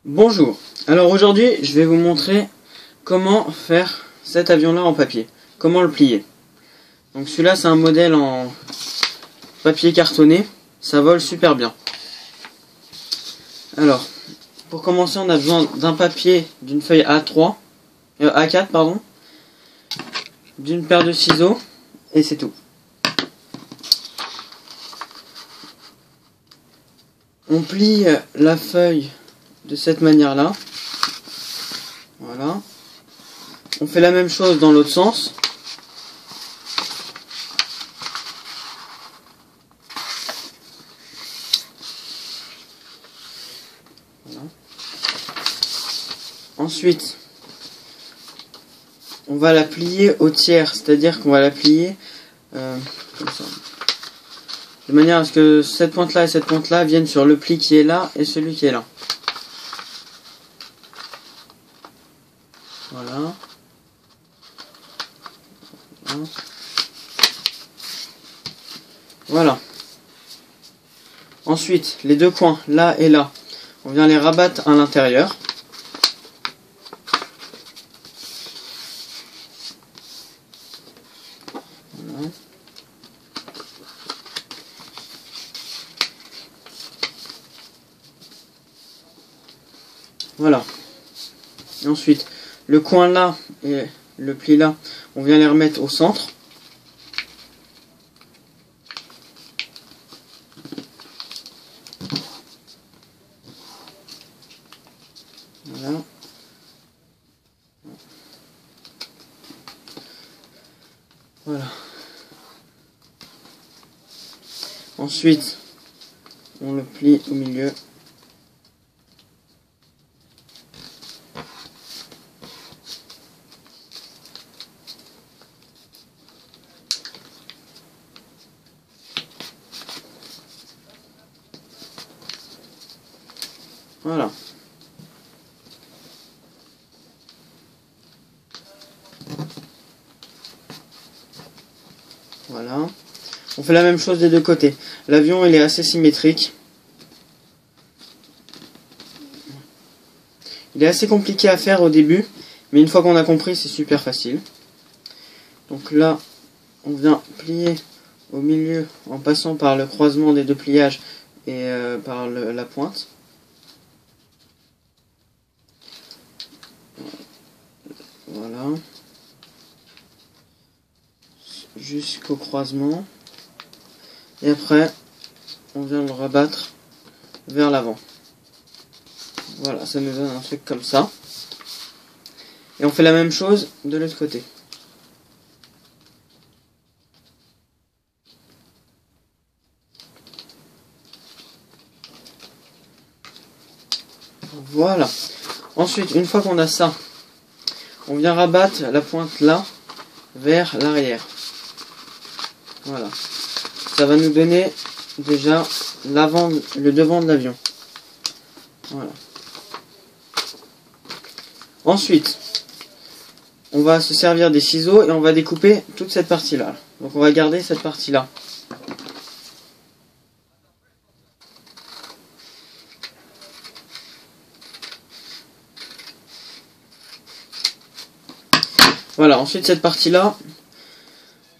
Bonjour, alors aujourd'hui je vais vous montrer comment faire cet avion là en papier, comment le plier. Donc celui-là c'est un modèle en papier cartonné, ça vole super bien. Alors, pour commencer on a besoin d'un papier, d'une feuille A4 pardon, d'une paire de ciseaux et c'est tout. On plie la feuille de cette manière là, voilà. On fait la même chose dans l'autre sens. Voilà. Ensuite, on va la plier au tiers, c'est-à-dire qu'on va la plier comme ça, de manière à ce que cette pointe là et cette pointe là viennent sur le pli qui est là et celui qui est là. Voilà. Voilà. Ensuite, les deux coins, là et là, on vient les rabattre à l'intérieur. Voilà. Voilà. Et ensuite, le coin là et le pli là, on vient les remettre au centre. Voilà. Voilà. Ensuite, on le plie au milieu. Voilà. Voilà. On fait la même chose des deux côtés. L'avion il est assez symétrique. Il est assez compliqué à faire au début, mais une fois qu'on a compris, c'est super facile. Donc là, on vient plier au milieu en passant par le croisement des deux pliages et par la pointe. Voilà. Jusqu'au croisement. Et après, on vient le rabattre vers l'avant. Voilà, ça nous donne un truc comme ça. Et on fait la même chose de l'autre côté. Voilà. Ensuite, une fois qu'on a ça, on vient rabattre la pointe là vers l'arrière. Voilà. Ça va nous donner déjà l'avant, le devant de l'avion. Voilà. Ensuite, on va se servir des ciseaux et on va découper toute cette partie-là. Donc on va garder cette partie-là. Voilà, ensuite cette partie-là,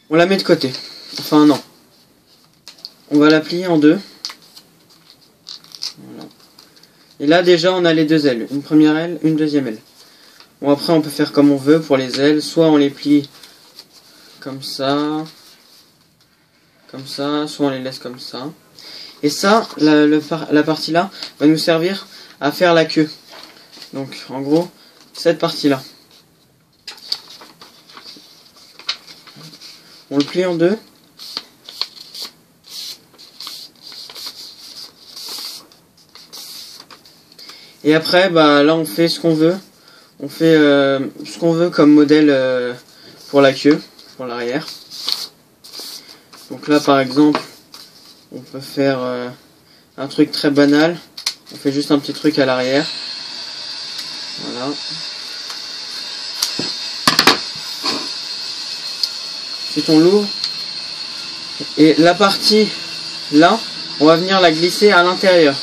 on la met de côté. Enfin non. On va la plier en deux. Voilà. Et là déjà on a les deux ailes. Une première aile, une deuxième aile. Bon après on peut faire comme on veut pour les ailes. Soit on les plie comme ça. Comme ça. Soit on les laisse comme ça. Et ça, la partie là, va nous servir à faire la queue. Donc en gros, cette partie là. On le plie en deux. Et après, bah, là on fait ce qu'on veut. On fait ce qu'on veut comme modèle pour la queue, pour l'arrière. Donc là par exemple, on peut faire un truc très banal. On fait juste un petit truc à l'arrière. Voilà. Ensuite on l'ouvre. Et la partie là, on va venir la glisser à l'intérieur.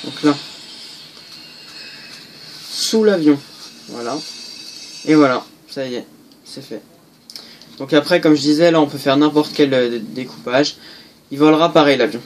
Donc là. sous l'avion. Voilà. Et voilà, ça y est, c'est fait. Donc après, comme je disais, là on peut faire n'importe quel découpage. Il volera pareil l'avion.